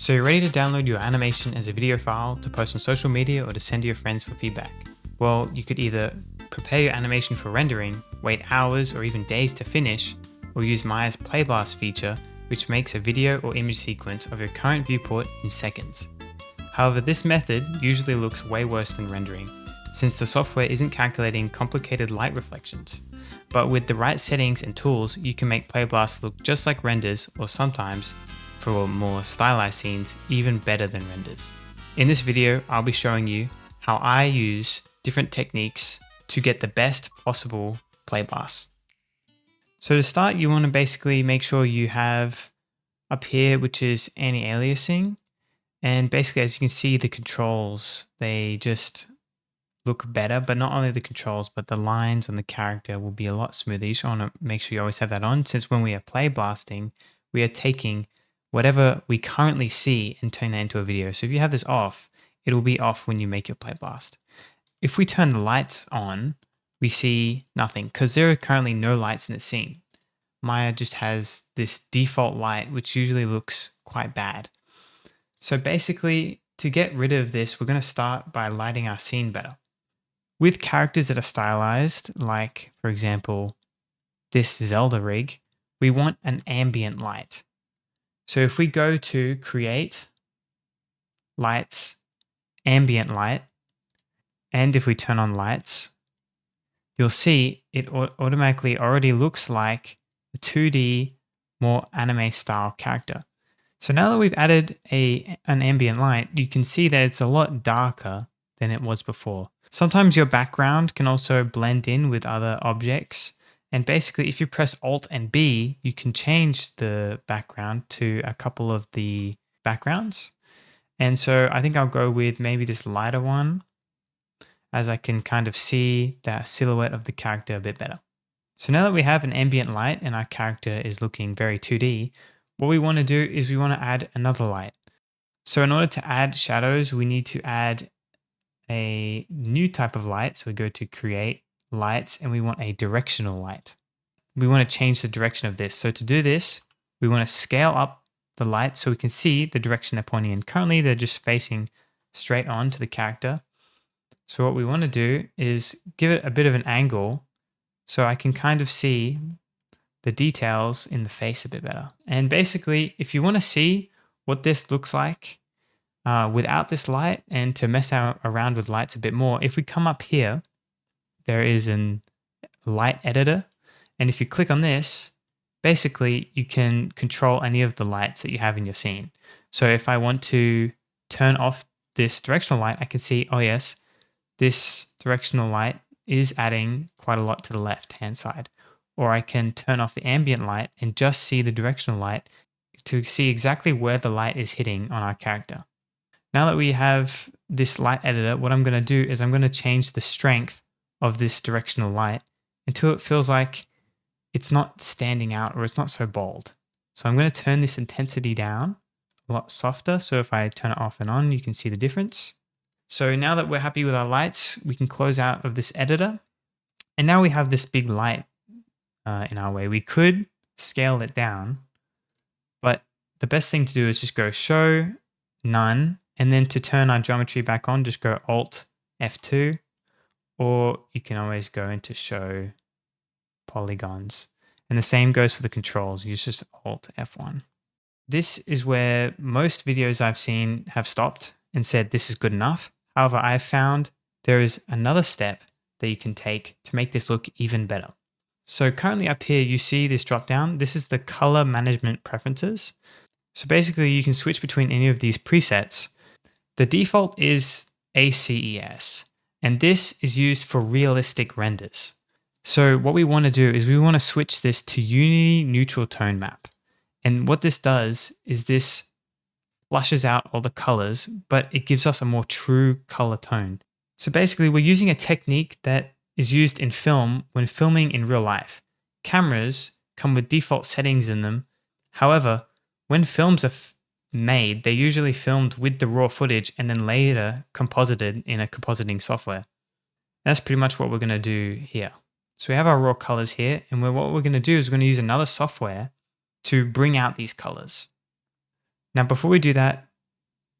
So you're ready to download your animation as a video file to post on social media or to send to your friends for feedback. Well, you could either prepare your animation for rendering, wait hours or even days to finish, or use Maya's Playblast feature, which makes a video or image sequence of your current viewport in seconds. However, this method usually looks way worse than rendering, since the software isn't calculating complicated light reflections. But with the right settings and tools, you can make Playblasts look just like renders, or sometimes, for more stylized scenes, even better than renders. In this video, I'll be showing you how I use different techniques to get the best possible Playblasts. So to start, you want to basically make sure you have up here, which is anti-aliasing. And basically, as you can see, the controls, they just look better, but not only the controls, but the lines on the character will be a lot smoother. You just want to make sure you always have that on, since when we are playblasting, we are taking whatever we currently see and turn that into a video. So if you have this off, it will be off when you make your playblast. If we turn the lights on, we see nothing because there are currently no lights in the scene. Maya just has this default light, which usually looks quite bad. So basically, to get rid of this, we're going to start by lighting our scene better. With characters that are stylized, like for example, this Zelda rig, we want an ambient light. So if we go to Create, Lights, Ambient Light, and if we turn on lights, you'll see it automatically already looks like a 2D, more anime style character. So now that we've added an ambient light, you can see that it's a lot darker than it was before. Sometimes your background can also blend in with other objects. And basically, if you press Alt and B, you can change the background to a couple of the backgrounds. And so I think I'll go with maybe this lighter one, as I can kind of see the silhouette of the character a bit better. So now that we have an ambient light and our character is looking very 2D, what we want to do is we want to add another light. So in order to add shadows, we need to add a new type of light. So we go to Create, Lights, and we want a directional light. We want to change the direction of this. So to do this, we want to scale up the light so we can see the direction they're pointing in. Currently, they're just facing straight on to the character. So what we want to do is give it a bit of an angle so I can kind of see the details in the face a bit better. And basically, if you want to see what this looks like without this light and to mess around with lights a bit more, if we come up here, there is a light editor. And if you click on this, basically you can control any of the lights that you have in your scene. So if I want to turn off this directional light, I can see, oh yes, this directional light is adding quite a lot to the left-hand side. Or I can turn off the ambient light and just see the directional light to see exactly where the light is hitting on our character. Now that we have this light editor, what I'm going to do is I'm going to change the strength of this directional light until it feels like it's not standing out or it's not so bold. So I'm going to turn this intensity down a lot softer. So if I turn it off and on, you can see the difference. So now that we're happy with our lights, we can close out of this editor. And now we have this big light in our way. We could scale it down, but the best thing to do is just go Show, None, and then to turn our geometry back on, just go Alt F2. Or you can always go into Show Polygons. And the same goes for the controls. Use just Alt F1. This is where most videos I've seen have stopped and said this is good enough. However, I've found there is another step that you can take to make this look even better. So currently up here, you see this drop down. This is the color management preferences. So basically you can switch between any of these presets. The default is ACES. And this is used for realistic renders. So what we want to do is we want to switch this to Unity Neutral Tone Map. And what this does is this flushes out all the colors, but it gives us a more true color tone. So basically we're using a technique that is used in film when filming in real life. Cameras come with default settings in them. However, when films are made, they're usually filmed with the raw footage and then later composited in a compositing software. That's pretty much what we're going to do here. So we have our raw colors here, and what we're going to do is we're going to use another software to bring out these colors. Now, before we do that,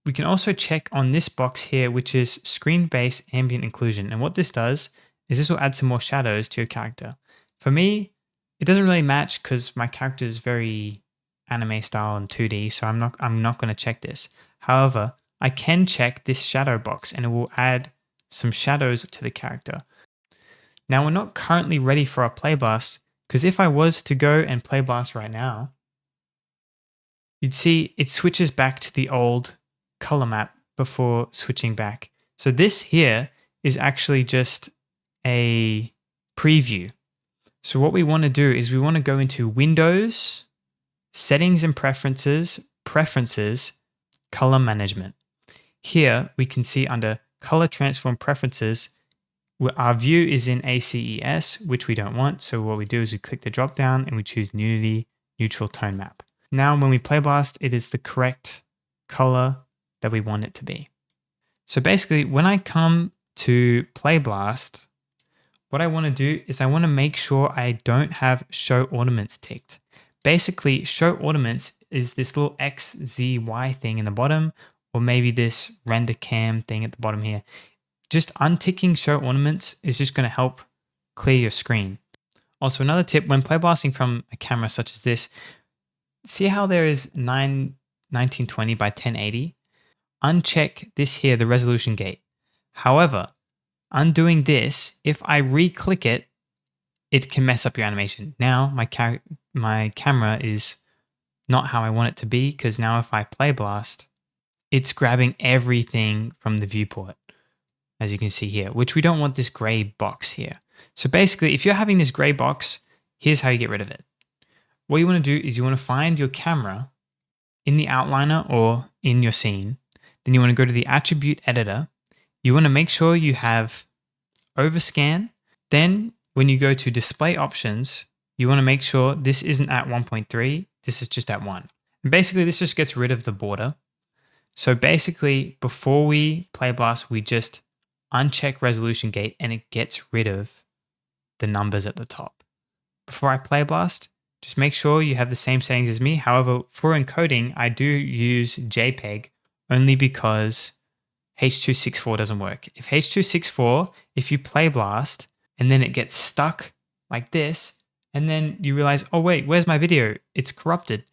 we can also check on this box here, which is screen-based ambient inclusion. And what this does is this will add some more shadows to your character. For me, it doesn't really match because my character is very anime style and 2D, so I'm not going to check this. However, I can check this shadow box and it will add some shadows to the character. Now we're not currently ready for our Playblast, because if I was to go and Playblast right now, you'd see it switches back to the old color map before switching back. So this here is actually just a preview. So what we want to do is we want to go into Windows, Settings and Preferences, Color Management. Here we can see under Color Transform Preferences, our view is in ACES, which we don't want. So what we do is we click the drop down and we choose Nudity Neutral Tone Map. Now when we Playblast, it is the correct color that we want it to be. So basically when I come to Playblast, what I want to do is I want to make sure I don't have Show Ornaments ticked. Basically, Show Ornaments is this little X, Z, Y thing in the bottom, or maybe this render cam thing at the bottom here. Just unticking Show Ornaments is just going to help clear your screen. Also, another tip, when playblasting from a camera such as this, see how there is 1920 by 1080? Uncheck this here, the resolution gate. However, undoing this, if I re-click it, it can mess up your animation. Now my camera is not how I want it to be, because now if I Playblast, it's grabbing everything from the viewport, as you can see here, which we don't want this gray box here. So basically, if you're having this gray box, here's how you get rid of it. What you want to do is you want to find your camera in the outliner or in your scene. Then you want to go to the attribute editor. You want to make sure you have overscan. Then when you go to display options, you want to make sure this isn't at 1.3. This is just at 1. And basically, this just gets rid of the border. So basically, before we Playblast, we just uncheck resolution gate and it gets rid of the numbers at the top. Before I Playblast, just make sure you have the same settings as me. However, for encoding, I do use JPEG only because H.264 doesn't work. If H.264, if you Playblast and then it gets stuck like this, and then you realize, oh wait, where's my video? It's corrupted.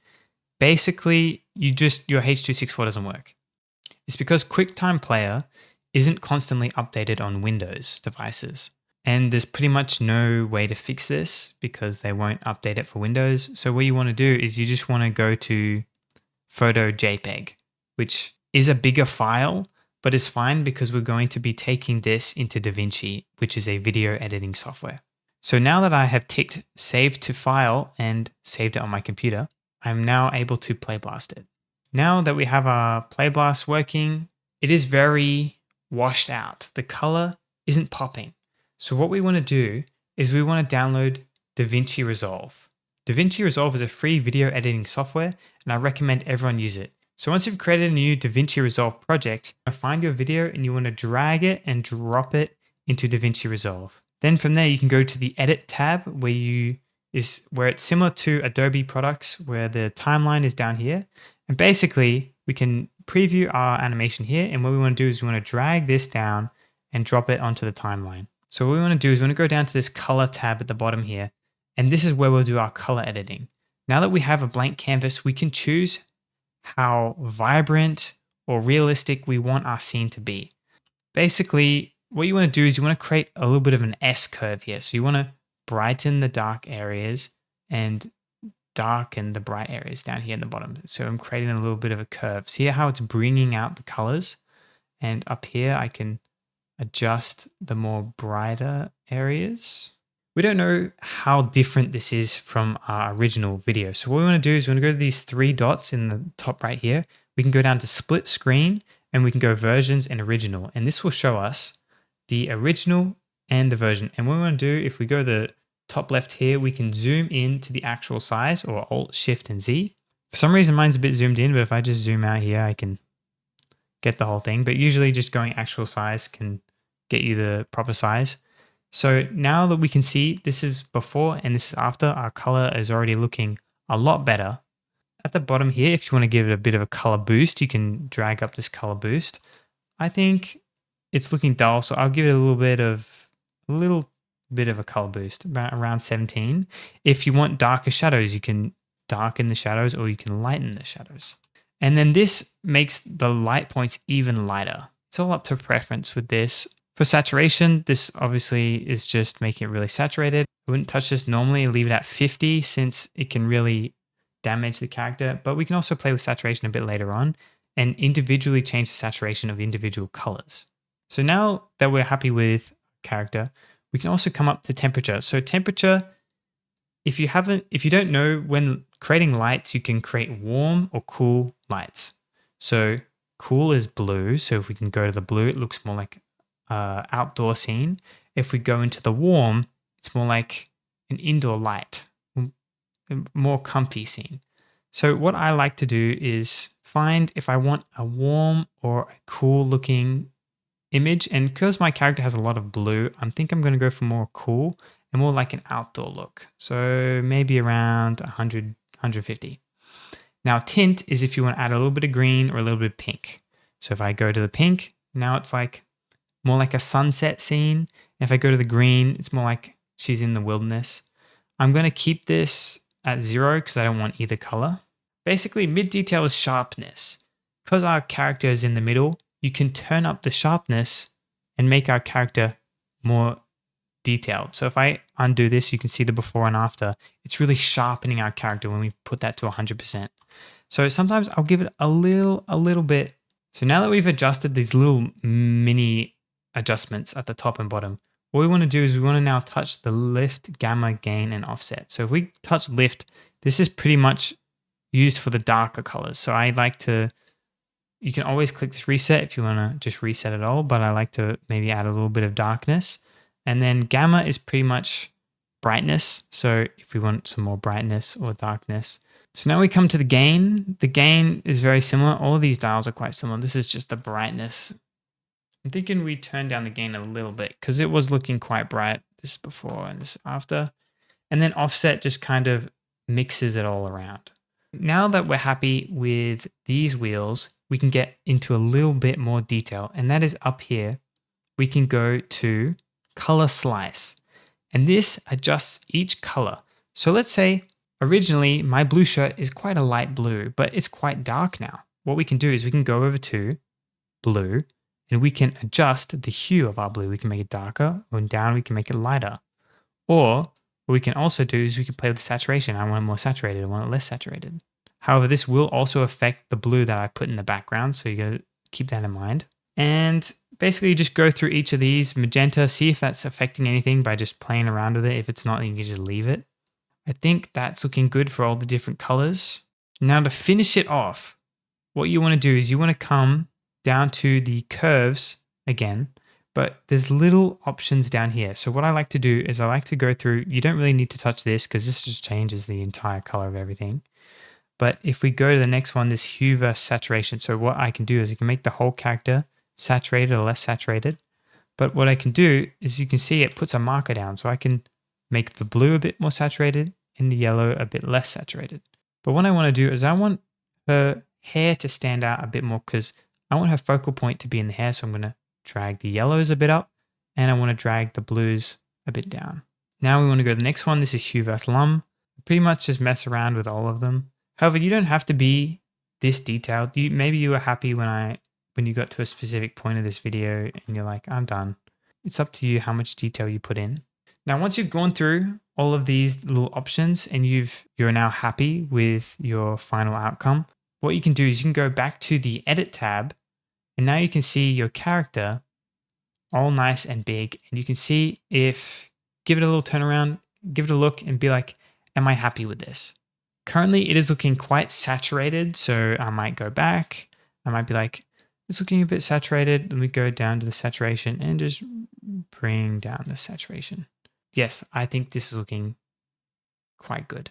Basically, your H.264 doesn't work. It's because QuickTime Player isn't constantly updated on Windows devices. And there's pretty much no way to fix this because they won't update it for Windows. So what you want to do is you just want to go to Photo JPEG, which is a bigger file, but it's fine because we're going to be taking this into DaVinci, which is a video editing software. So now that I have ticked Save to File and saved it on my computer, I'm now able to Playblast it. Now that we have our Playblast working, it is very washed out. The color isn't popping. So what we want to do is we want to download DaVinci Resolve. DaVinci Resolve is a free video editing software, and I recommend everyone use it. So once you've created a new DaVinci Resolve project, you find your video and you want to drag it and drop it into DaVinci Resolve. Then from there, you can go to the Edit tab where it's similar to Adobe products, where the timeline is down here. And basically, we can preview our animation here. And what we want to do is we want to drag this down and drop it onto the timeline. So what we want to do is we want to go down to this color tab at the bottom here. And this is where we'll do our color editing. Now that we have a blank canvas, we can choose how vibrant or realistic we want our scene to be. Basically, what you want to do is you want to create a little bit of an S curve here. So you want to brighten the dark areas and darken the bright areas down here in the bottom. So I'm creating a little bit of a curve. See how it's bringing out the colors? And up here, I can adjust the more brighter areas. We don't know how different this is from our original video. So what we want to do is we want to go to these three dots in the top right here. We can go down to split screen and we can go versions and original. And this will show us the original and the version. And what we want to do, if we go to the top left here, we can zoom in to the actual size, or Alt, Shift, and Z. For some reason, mine's a bit zoomed in, but if I just zoom out here, I can get the whole thing. But usually just going actual size can get you the proper size. So now that we can see this is before and this is after, our color is already looking a lot better. at the bottom here, if you want to give it a bit of a color boost, you can drag up this color boost. I think it's looking dull, so I'll give it a little bit of a color boost, about around 17. If you want darker shadows, you can darken the shadows or you can lighten the shadows. And then this makes the light points even lighter. It's all up to preference with this. For saturation, this obviously is just making it really saturated. I wouldn't touch this normally, leave it at 50 since it can really damage the character, but we can also play with saturation a bit later on and individually change the saturation of individual colors. So now that we're happy with character, we can also come up to temperature. So temperature, if you don't know, when creating lights, you can create warm or cool lights. So cool is blue. So if we can go to the blue, it looks more like outdoor scene. If we go into the warm, it's more like an indoor light, more comfy scene. So what I like to do is find if I want a warm or a cool looking image, and because my character has a lot of blue, I think I'm going to go for more cool and more like an outdoor look. So maybe around 100, 150. Now tint is if you want to add a little bit of green or a little bit of pink. So if I go to the pink, now it's like more like a sunset scene. If I go to the green, it's more like she's in the wilderness. I'm going to keep this at 0 because I don't want either color. Basically, mid detail is sharpness. Because our character is in the middle, you can turn up the sharpness and make our character more detailed. So if I undo this, you can see the before and after. It's really sharpening our character when we put that to 100%. So sometimes I'll give it a little bit. So now that we've adjusted these little mini adjustments at the top and bottom, what we want to do is we want to now touch the lift, gamma, gain, and offset. So if we touch lift, this is pretty much used for the darker colors. So I like to, you can always click this reset if you want to just reset it all, but I like to maybe add a little bit of darkness. And then gamma is pretty much brightness. So if we want some more brightness or darkness. So now we come to the gain. The gain is very similar. All of these dials are quite similar. This is just the brightness. I'm thinking we turn down the gain a little bit because it was looking quite bright this before and this after. And then offset just kind of mixes it all around. Now that we're happy with these wheels, we can get into a little bit more detail, and that is up here. We can go to color slice, and this adjusts each color. So let's say originally my blue shirt is quite a light blue, but it's quite dark now. What we can do is we can go over to blue and we can adjust the hue of our blue. We can make it darker, or down we can make it lighter. Or what we can also do is we can play with the saturation. I want it more saturated, I want it less saturated. However, this will also affect the blue that I put in the background, so you gotta keep that in mind. And basically just go through each of these. Magenta, see if that's affecting anything by just playing around with it. If it's not, you can just leave it. I think that's looking good for all the different colors. Now to finish it off, what you want to do is you want to come down to the curves again, but there's little options down here. So what I like to do is I like to go through, you don't really need to touch this because this just changes the entire color of everything. But if we go to the next one, this hue versus saturation. So what I can do is I can make the whole character saturated or less saturated. But what I can do is you can see it puts a marker down. So I can make the blue a bit more saturated and the yellow a bit less saturated. But what I want to do is I want her hair to stand out a bit more because I want her focal point to be in the hair. So I'm going to drag the yellows a bit up and I want to drag the blues a bit down. Now we want to go to the next one. This is hue versus lum. Pretty much just mess around with all of them. However, you don't have to be this detailed. Maybe you were happy when you got to a specific point of this video and you're like, I'm done. It's up to you how much detail you put in. Now, once you've gone through all of these little options and you're now happy with your final outcome, what you can do is you can go back to the edit tab and now you can see your character all nice and big. And you can see give it a little turnaround, give it a look and be like, am I happy with this? Currently, it is looking quite saturated. So I might go back. I might be like, it's looking a bit saturated. Let me go down to the saturation and just bring down the saturation. Yes, I think this is looking quite good.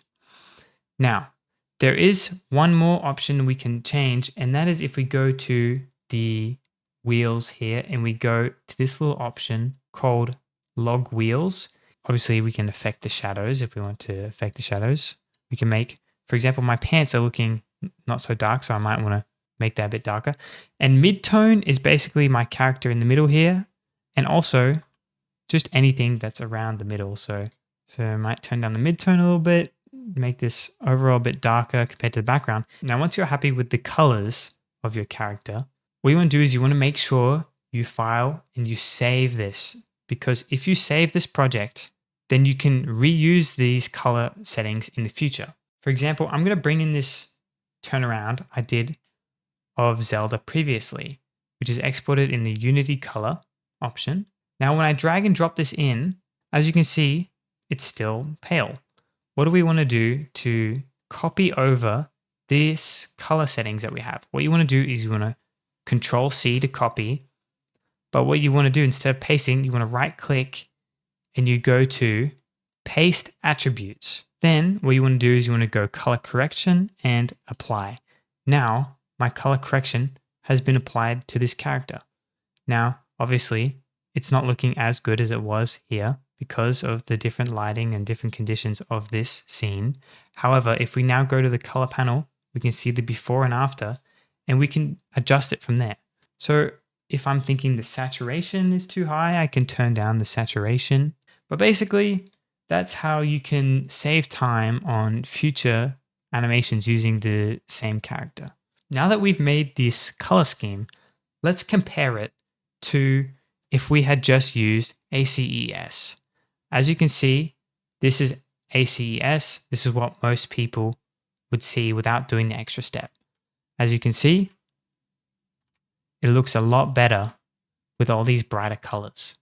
Now, there is one more option we can change, and that is if we go to the wheels here and we go to this little option called log wheels. Obviously, we can affect the shadows if we want to affect the shadows. We can make For example, my pants are looking not so dark, so I might want to make that a bit darker. And mid-tone is basically my character in the middle here, and also just anything that's around the middle. So I might turn down the mid-tone a little bit, make this overall a bit darker compared to the background. Now, once you're happy with the colors of your character, what you want to do is you want to make sure you file and you save this, because if you save this project, then you can reuse these color settings in the future. For example, I'm going to bring in this turnaround I did of Zelda previously, which is exported in the Unity color option. Now, when I drag and drop this in, as you can see, it's still pale. What do we want to do to copy over this color settings that we have? What you want to do is you want to Control C to copy. But what you want to do, instead of pasting, you want to right click and you go to paste attributes. Then what you want to do is you want to go color correction and apply. Now my color correction has been applied to this character. Now, obviously, it's not looking as good as it was here because of the different lighting and different conditions of this scene. However, if we now go to the color panel, we can see the before and after, and we can adjust it from there. So if I'm thinking the saturation is too high, I can turn down the saturation. But basically, that's how you can save time on future animations using the same character. Now that we've made this color scheme, let's compare it to if we had just used ACES. As you can see, this is ACES. This is what most people would see without doing the extra step. As you can see, it looks a lot better with all these brighter colors.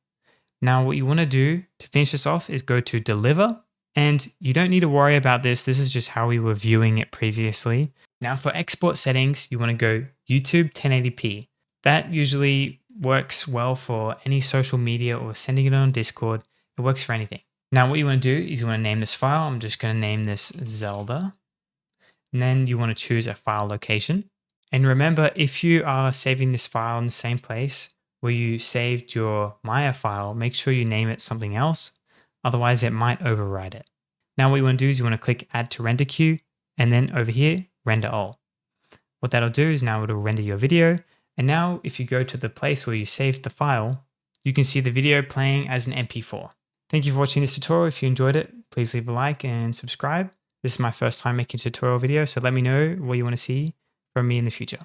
Now, what you want to do to finish this off is go to deliver, and you don't need to worry about this. This is just how we were viewing it previously. Now for export settings, you want to go YouTube 1080p. That usually works well for any social media or sending it on Discord. It works for anything. Now what you want to do is you want to name this file. I'm just going to name this Zelda. And then you want to choose a file location. And remember, if you are saving this file in the same place where you saved your Maya file, make sure you name it something else. Otherwise it might override it. Now what you want to do is you want to click add to render queue, and then over here, render all. What that'll do is now it'll render your video. And now if you go to the place where you saved the file, you can see the video playing as an MP4. Thank you for watching this tutorial. If you enjoyed it, please leave a like and subscribe. This is my first time making a tutorial video, so let me know what you want to see from me in the future.